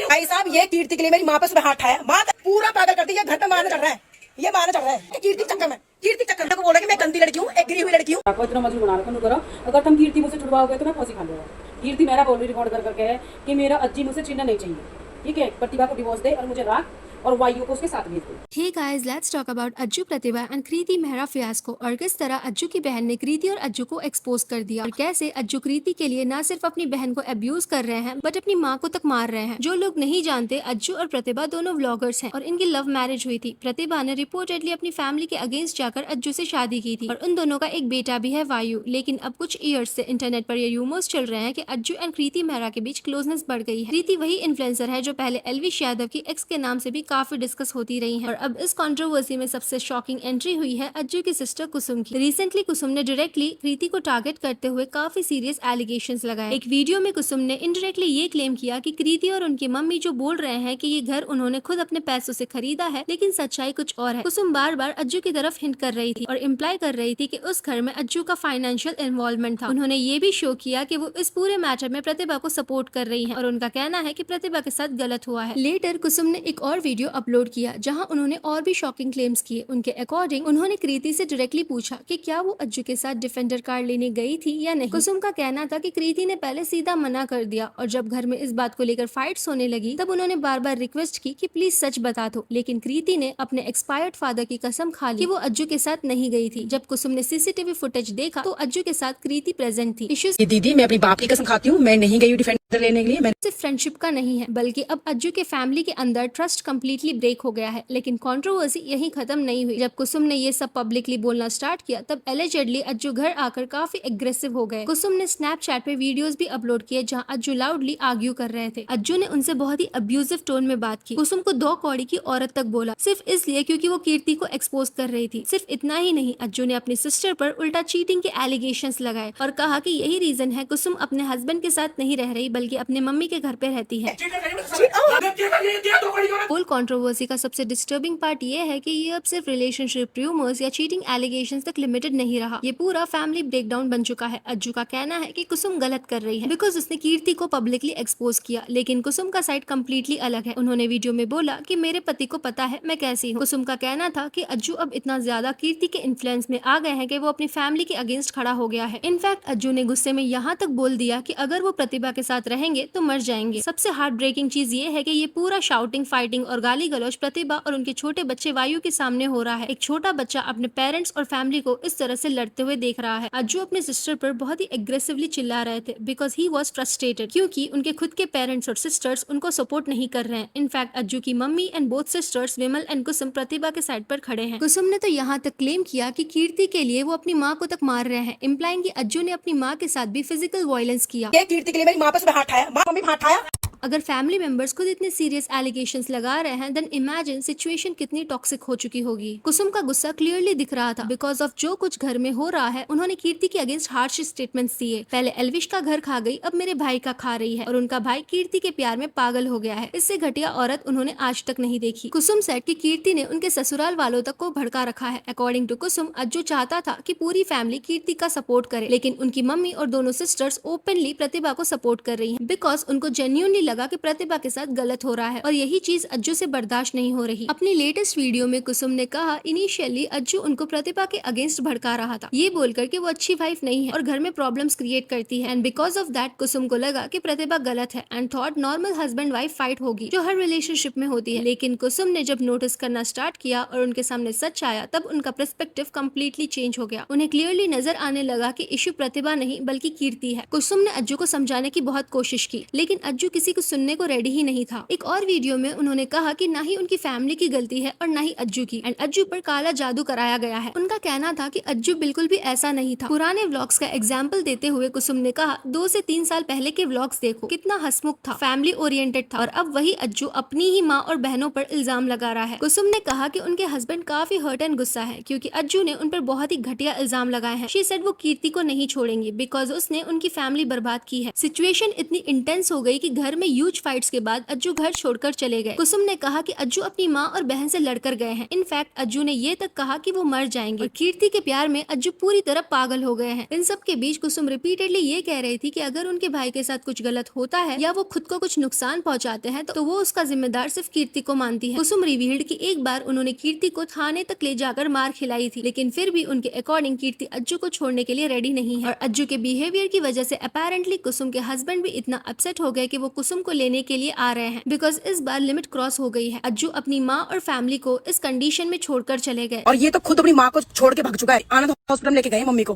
भाई साहब ये कीर्ति के लिए मेरी माँ पर सुबह हाथ उठाया, माँ पूरा पागल करती है, घर पे मारना चल रहा है, ये मारना चल रहा है कीर्ति चक्कर में। कीर्ति चक्कर में बोल रहा है कि मैं गंदी लड़की हूँ, एक गिरी हुई लड़की हूँ। इतना मजबूर बना रखा करो, अगर तुम कीर्ति मुझसे छुड़वाओगे तो मैं फांसी खा लूंगा। कीर्ति मेरा बोल रिकॉर्ड कर करके है कि मेरा अज्जी मुझसे छीनना नहीं चाहिए, ठीक है। प्रतिभा को डिवोर्स दे और मुझे राख और वायु को उसके साथ भेज दो। Hey guys, let's talk about Ajju Pratibha and Kriti Mehra fiasco और किस तरह अज्जू की बहन ने कृति और अज्जू को एक्सपोज कर दिया और कैसे अज्जू कृति के लिए न सिर्फ अपनी बहन को अब्यूज कर रहे हैं बट अपनी माँ को तक मार रहे हैं। जो लोग नहीं जानते, अज्जू और प्रतिभा दोनों व्लॉगर्स हैं और इनकी लव मैरिज हुई थी। प्रतिभा ने रिपोर्टेडली अपनी फैमिली के अगेंस्ट जाकर अज्जू से शादी की थी और उन दोनों का एक बेटा भी है, वायु। लेकिन अब कुछ ईयर्स से इंटरनेट पर ये र्यूमर्स चल रहे हैं कि अज्जू एंड कृति मेहरा के बीच क्लोजनेस बढ़ गई है। कृति वही इन्फ्लुएंसर है जो पहले एल्विश यादव की एक्स के नाम से भी काफी डिस्कस होती रही है। और अब इस कंट्रोवर्सी में सबसे शॉकिंग एंट्री हुई है अज्जू की सिस्टर कुसुम की। रिसेंटली कुसुम ने डायरेक्टली कृति को टारगेट करते हुए काफी सीरियस एलिगेशंस लगाए। एक वीडियो में कुसुम ने इनडायरेक्टली ये क्लेम किया कि कृति और उनकी मम्मी जो बोल रहे हैं कि ये घर उन्होंने खुद अपने पैसों से खरीदा है, लेकिन सच्चाई कुछ और है। कुसुम बार बार अज्जू की तरफ हिंट कर रही थी और इम्प्लाई कर रही थी कि उस घर में अज्जू का फाइनेंशियल इन्वॉल्वमेंट था। उन्होंने ये भी शो किया कि वो इस पूरे मैटर में प्रतिभा को सपोर्ट कर रही है और उनका कहना है कि प्रतिभा के साथ गलत हुआ है। लेटर कुसुम ने एक और वीडियो अपलोड किया जहाँ उन्होंने और भी शॉकिंग क्लेम्स किए। उनके अकॉर्डिंग उन्होंने कृति से डायरेक्टली पूछा कि क्या वो अज्जू के साथ डिफेंडर कार लेने गई थी या नहीं। कुसुम का कहना था कि कृति ने पहले सीधा मना कर दिया और जब घर में इस बात को लेकर फाइट्स होने लगी तब उन्होंने बार बार रिक्वेस्ट की कि प्लीज सच बता दो। लेकिन कृति ने अपने एक्सपायर्ड फादर की कसम खा ली कि वो अज्जू के साथ नहीं गई थी। जब कुसुम ने सीसीटीवी फुटेज देखा तो अज्जू के साथ कृति प्रेजेंट थी। इश्यूज दीदी मैं अपनी बाप की कसम खाती हूँ, मैं नहीं गई डिफेंडर लेने के लिए। सिर्फ फ्रेंडशिप का नहीं है बल्कि अब अज्जू के फैमिली के अंदर ट्रस्ट कम्प्लीटली ब्रेक हो गया है। लेकिन कंट्रोवर्सी यही खत्म नहीं हुई। जब कुसुम ने ये सब पब्लिकली बोलना स्टार्ट किया तब एलिजेडली अज्जू घर आकर काफी एग्रेसिव हो गए। कुसुम ने स्नैपचैट पे वीडियोस भी अपलोड किए जहां अज्जू लाउडली आर्ग्यू कर रहे थे। अज्जू ने उनसे बहुत ही अब्यूजिव टोन में बात की। कुसुम को 2 कौड़ी की औरत तक बोला सिर्फ इसलिए क्योंकि वो कीर्ति को एक्सपोज कर रही थी। सिर्फ इतना ही नहीं, अज्जू ने अपनी सिस्टर पर उल्टा चीटिंग के एलिगेशंस लगाए और कहा कि यही रीजन है कुसुम अपने हस्बैंड के साथ नहीं रह रही बल्कि अपने मम्मी के घर पे रहती है। होल कंट्रोवर्सी का सबसे डिस्टर्बिंग पार्ट ये है कि ये अब सिर्फ रिलेशनशिप रूमर्स या चीटिंग एलिगेशंस तक लिमिटेड नहीं रहा। ये पूरा फैमिली ब्रेकडाउन बन चुका है। अज्जू का कहना है कि कुसुम गलत कर रही है बिकॉज उसने कीर्ति को पब्लिकली एक्सपोज किया, लेकिन कुसुम का साइड कम्प्लीटली अलग है। उन्होंने वीडियो में बोला कि मेरे पति को पता है मैं कैसी हूँ। कुसुम का कहना था कि अज्जू अब इतना ज्यादा कीर्ति के इन्फ्लुएंस में आ गए हैं कि वो अपनी फैमिली के अगेंस्ट खड़ा हो गया है। इनफैक्ट अज्जू ने गुस्से में यहाँ तक बोल दिया कि अगर वो प्रतिभा के साथ रहेंगे तो मर जाएंगे। सबसे हार्ट ब्रेकिंग चीज ये है कि ये पूरा शाउटिंग, फाइटिंग और गाली गलौज प्रतिभा और उनके छोटे बच्चे वायु के सामने हो रहा है। एक छोटा बच्चा अपने पेरेंट्स और फैमिली को इस तरह से लड़ते हुए देख रहा है। अज्जू अपने सिस्टर पर बहुत ही एग्रेसिवली चिल्ला रहे थे बिकॉज ही वॉज फ्रस्ट्रेटेड क्योंकि उनके खुद के पेरेंट्स और सिस्टर्स उनको सपोर्ट नहीं कर रहे हैं। इनफैक्ट अज्जू की mummy and both sisters Vimal and Kusum Pratibha के साइड पर खड़े हैं। कुसुम ने तो यहाँ तक क्लेम किया कि कीर्ति के लिए वो अपनी माँ को तक मार रहे हैं, इम्प्लाइंग कि अज्जू ने अपनी माँ के साथ भी फिजिकल वायलेंस किया। कीर्ति के लिए मेरी माँ पर सुबह हाथ उठाया, मम्मी हाथ उठाया। अगर फैमिली मेंबर्स खुद इतने सीरियस एलिगेशंस लगा रहे हैं देन इमेजिन सिचुएशन कितनी टॉक्सिक हो चुकी होगी। कुसुम का गुस्सा क्लियरली दिख रहा था बिकॉज ऑफ जो कुछ घर में हो रहा है। उन्होंने कीर्ति के अगेंस्ट हार्श स्टेटमेंट्स दिए। पहले एल्विश का घर खा गई, अब मेरे भाई का खा रही है और उनका भाई कीर्ति के प्यार में पागल हो गया है। इससे घटिया औरत उन्होंने आज तक नहीं देखी। कुसुम सेड कि कीर्ति ने उनके ससुराल वालों तक को भड़का रखा है। अकॉर्डिंग टू कुसुम, अज्जू चाहता था कि पूरी फैमिली कीर्ति का सपोर्ट करे, लेकिन उनकी मम्मी और दोनों सिस्टर्स ओपनली प्रतिभा को सपोर्ट कर रही है बिकॉज उनको जेन्युइनली लगा कि प्रतिभा के साथ गलत हो रहा है और यही चीज अज्जू से बर्दाश्त नहीं हो रही। अपनी लेटेस्ट वीडियो में कुसुम ने कहा इनिशियली अज्जू उनको प्रतिभा के अगेंस्ट भड़का रहा था, ये बोलकर कि वो अच्छी वाइफ नहीं है और घर में प्रॉब्लम्स क्रिएट करती है। एंड बिकॉज ऑफ दैट कुसुम को लगा कि प्रतिभा गलत है and thought normal husband wife fight होगी जो हर रिलेशनशिप में होती है। लेकिन कुसुम ने जब नोटिस करना स्टार्ट किया और उनके सामने सच आया तब उनका पर्सपेक्टिव कम्प्लीटली चेंज हो गया। उन्हें क्लियरली नजर आने लगा कि इश्यू प्रतिभा नहीं बल्कि कीर्ति है। कुसुम ने अज्जू को समझाने की बहुत कोशिश की लेकिन अज्जू किसी को सुनने को रेडी ही नहीं था। एक और वीडियो में उन्होंने कहा कि ना ही उनकी फैमिली की गलती है और ना ही अज्जू की एंड अज्जू पर काला जादू कराया गया है। उनका कहना था कि अज्जू बिल्कुल भी ऐसा नहीं था। पुराने व्लॉग्स का एग्जाम्पल देते हुए कुसुम ने कहा 2 से 3 साल पहले के व्लॉग्स देखो, कितना हंसमुख था, फैमिली ओरिएंटेड था और अब वही अज्जू अपनी ही माँ और बहनों पर इल्जाम लगा रहा है। कुसुम ने कहा कि उनके हस्बैंड काफी हर्ट एंड गुस्सा है क्योंकि अज्जू ने उन पर बहुत ही घटिया इल्जाम लगाए हैं। शी सेड वो कीर्ति को नहीं छोड़ेंगी बिकॉज उसने उनकी फैमिली बर्बाद की है। सिचुएशन इतनी इंटेंस हो गई कि घर में ह्यूज फाइट्स के बाद अज्जू घर छोड़कर चले गए। कुसुम ने कहा कि अज्जू अपनी माँ और बहन से लड़कर गए हैं। इनफैक्ट अज्जू ने ये तक कहा कि वो मर जाएंगे और कीर्ति के प्यार में अज्जू पूरी तरह पागल हो गए हैं। इन सब के बीच कुसुम रिपीटेडली ये कह रही थी कि अगर उनके भाई के साथ कुछ गलत होता है या वो खुद को कुछ नुकसान पहुंचाते हैं तो वो उसका जिम्मेदार सिर्फ कीर्ति को मानती है। कुसुम रिवील्ड कि एक बार उन्होंने कीर्ति को थाने तक ले जाकर मार खिलाई थी, लेकिन फिर भी उनके अकॉर्डिंग कीर्ति अज्जू को छोड़ने के लिए रेडी नहीं है और अज्जू के बिहेवियर की वजह से अपेरेंटली कुसुम के हस्बैंड भी इतना अपसेट हो गए कि वो कुसुम को लेने के लिए आ रहे हैं बिकॉज इस बार लिमिट क्रॉस हो गई है। अज्जू अपनी माँ और फैमिली को इस कंडीशन में छोड़कर चले गए और ये तो खुद अपनी माँ को छोड़ के भाग चुका है। आनंद हॉस्पिटल लेके गए मम्मी को,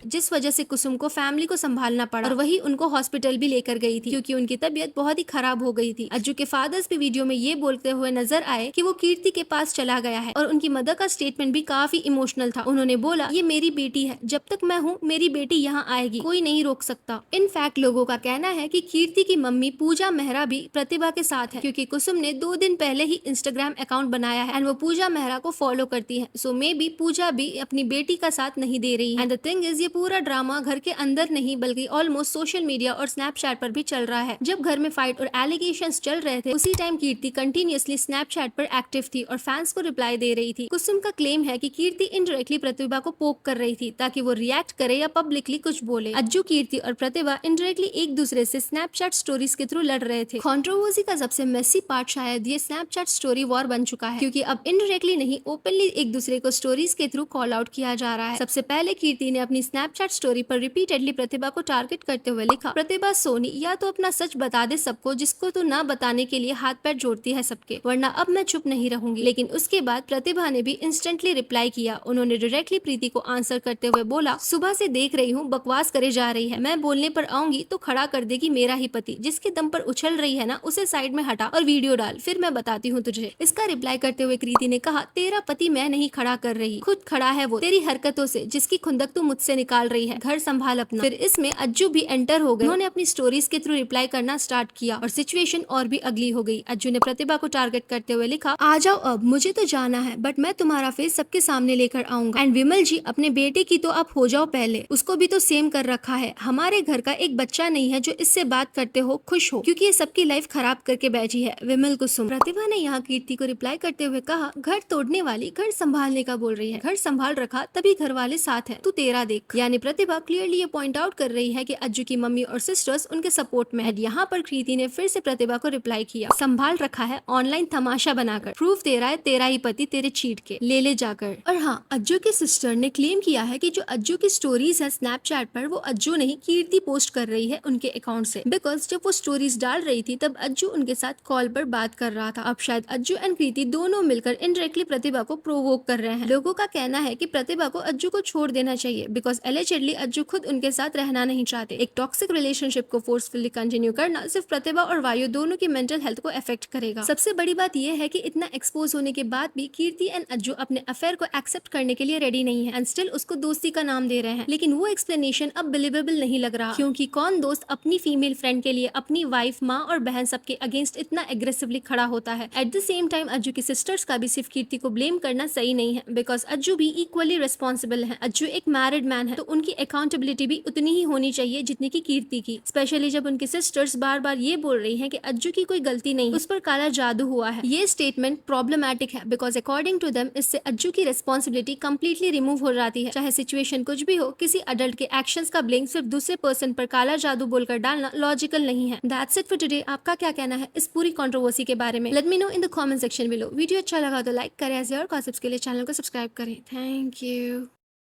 जिस वजह से कुसुम को फैमिली को संभालना पड़ा और वही उनको हॉस्पिटल भी लेकर गई थी क्योंकि उनकी तबीयत बहुत ही खराब हो गई थी। अज्जू के फादर्स भी वीडियो में ये बोलते हुए नजर आए कि वो कीर्ति के पास चला गया है और उनकी मदर का स्टेटमेंट भी काफी इमोशनल था। उन्होंने बोला, ये मेरी बेटी है, जब तक मैं हूँ मेरी बेटी यहाँ आएगी, कोई नहीं रोक सकता। इनफैक्ट लोगों का कहना है कि कीर्ति की मम्मी पूजा मेहरा भी प्रतिभा के साथ है क्योंकि कुसुम ने 2 दिन पहले ही इंस्टाग्राम अकाउंट बनाया है एंड वो पूजा मेहरा को फॉलो करती है। सो मे बी पूजा भी अपनी बेटी का साथ नहीं दे रही है। एंड द थिंग इज, ये पूरा ड्रामा घर के अंदर नहीं बल्कि ऑलमोस्ट सोशल मीडिया और स्नैपचैट पर भी चल रहा है। जब घर में फाइट और एलिगेशंस चल रहे थे उसी टाइम कीर्ति कंटिन्यूअसली स्नैपचैट पर एक्टिव थी और फैंस को रिप्लाई दे रही थी। कुसुम का क्लेम है कि कीर्ति इनडायरेक्टली प्रतिभा को पोक कर रही थी ताकि वो रिएक्ट करे या पब्लिकली कुछ बोले। अज्जू, कीर्ति और प्रतिभा इनडायरेक्टली एक दूसरे से स्नैपचैट स्टोरीज के थ्रू लड़ रहे थे। कंट्रोवर्सी का सबसे मेसी पार्ट शायद ये स्नैपचैट स्टोरी वॉर बन चुका है क्योंकि अब इनडायरेक्टली नहीं ओपनली एक दूसरे को स्टोरीज के थ्रू कॉल आउट किया जा रहा है। सबसे पहले कीर्ति ने अपनी स्नैपचैट स्टोरी पर रिपीटेडली प्रतिभा को टारगेट करते हुए लिखा, प्रतिभा सोनी, या तो अपना सच बता दे सबको जिसको तू ना बताने के लिए हाथ पैर जोड़ती है सबके, वरना अब मैं चुप नहीं रहूंगी। लेकिन उसके बाद प्रतिभा ने भी इंस्टेंटली रिप्लाई किया। उन्होंने डायरेक्टली प्रीति को आंसर करते हुए बोला, सुबह से देख रही हूँ बकवास करे जा रही है, मैं बोलने पर आऊंगी तो खड़ा कर देगी मेरा ही पति, जिसके दम पर उछल रही है ना उसे साइड में हटा और वीडियो डाल, फिर मैं बताती हूँ तुझे। इसका रिप्लाई करते हुए कृति ने कहा, तेरा पति मैं नहीं खड़ा कर रही, खुद खड़ा है वो तेरी हरकतों से, जिसकी खुंदक तू मुझसे निकाल रही है, घर संभाल अपना। फिर इसमें अज्जू भी एंटर हो गए। उन्होंने अपनी स्टोरीज के थ्रू रिप्लाई करना स्टार्ट किया और सिचुएशन और भी अगली हो गई। अज्जू ने प्रतिभा को टारगेट करते हुए लिखा, आ जाओ अब, मुझे तो जाना है बट मैं तुम्हारा फेस सबके सामने लेकर आऊंगा। एंड विमल जी, अपने बेटे की तो आप हो जाओ पहले, उसको भी तो सेम कर रखा है। हमारे घर का एक बच्चा नहीं है जो इससे बात करते हो खुश हो, क्योंकि ये सबकी लाइफ खराब करके बैठी है। विमल कुसुम। प्रतिभा ने यहाँ कीर्ति को रिप्लाई करते हुए कहा, घर तोड़ने वाली घर संभालने का बोल रही है, घर संभाल रखा तभी घर वाले साथ है, तू तेरा देख। यानी प्रतिभा क्लियरली ये पॉइंट आउट कर रही है कि अज्जू की मम्मी और सिस्टर्स उनके सपोर्ट में है। यहाँ पर कृति ने फिर से प्रतिभा को रिप्लाई किया, संभाल रखा है ऑनलाइन तमाशा बनाकर, प्रूफ दे रहा है तेरा ही पति तेरे चीट के, ले ले जाकर। और हाँ, अज्जू की सिस्टर ने क्लेम किया है कि जो अज्जू की स्टोरीज है स्नैपचैट पर वो अज्जू नहीं कीर्ति पोस्ट कर रही है उनके अकाउंट से, बिकॉज जब वो स्टोरीज डाल रही थी तब अज्जू उनके साथ कॉल पर बात कर रहा था। अब शायद अज्जू एंड कृति दोनों मिलकर इनडायरेक्टली प्रतिभा को प्रोवोक कर रहे हैं। लोगों का कहना है कि प्रतिभा को अज्जू को छोड़ देना चाहिए बिकॉज एलिजेडली अज्जू खुद उनके साथ रहना नहीं चाहते। एक टॉक्सिक रिलेशनशिप को फोर्सफुली कंटिन्यू करना सिर्फ प्रतिभा और वायु दोनों की मेंटल हेल्थ को अफेक्ट करेगा। सबसे बड़ी बात यह है कि इतना एक्सपोज होने के बाद भी कीर्ति एंड अज्जू अपने अफेयर को एक्सेप्ट करने के लिए रेडी नहीं है एंड स्टिल उसको दोस्ती का नाम दे रहे हैं। लेकिन वो एक्सप्लेनेशन अब बिलीवेबल नहीं लग रहा, क्योंकि कौन दोस्त अपनी फीमेल फ्रेंड के लिए अपनी वाइफ, माँ और बहन सबके अगेंस्ट इतना एग्रेसिवली खड़ा होता है। At the same time Ajju की सिस्टर्स का भी सिर्फ कीर्ति को ब्लेम करना सही नहीं है बिकॉज अज्जू भी इक्वली रिस्पॉन्सिबल है। अज्जू एक मैरिड मैन है तो उनकी अकाउंटेबिलिटी भी उतनी ही होनी चाहिए जितनी की कीर्ति की, स्पेशली जब उनकी सिस्टर्स बार बार ये बोल रही हैं कि अज्जू की कोई गलती नहीं, उस पर काला जादू हुआ है। ये स्टेटमेंट प्रॉब्लमैटिक है बिकॉज अकॉर्डिंग टू देम इससे अज्जू की रिस्पॉन्सिबिलिटी कंप्लीटली रिमूव हो जाती है। चाहे सिचुएशन कुछ भी हो, किसी अडल्ट के एक्शंस का ब्लेम सिर्फ दूसरे पर्सन पर काला जादू बोलकर डालना लॉजिकल नहीं है। That's it for today. आपका क्या कहना है इस पूरी कंट्रोवर्सी के बारे में? Let me know in the comment section below. Video अच्छा लगा तो लाइक करें, ऐसे और गॉसिप्स के लिए चैनल को सब्सक्राइब करें। Thank you.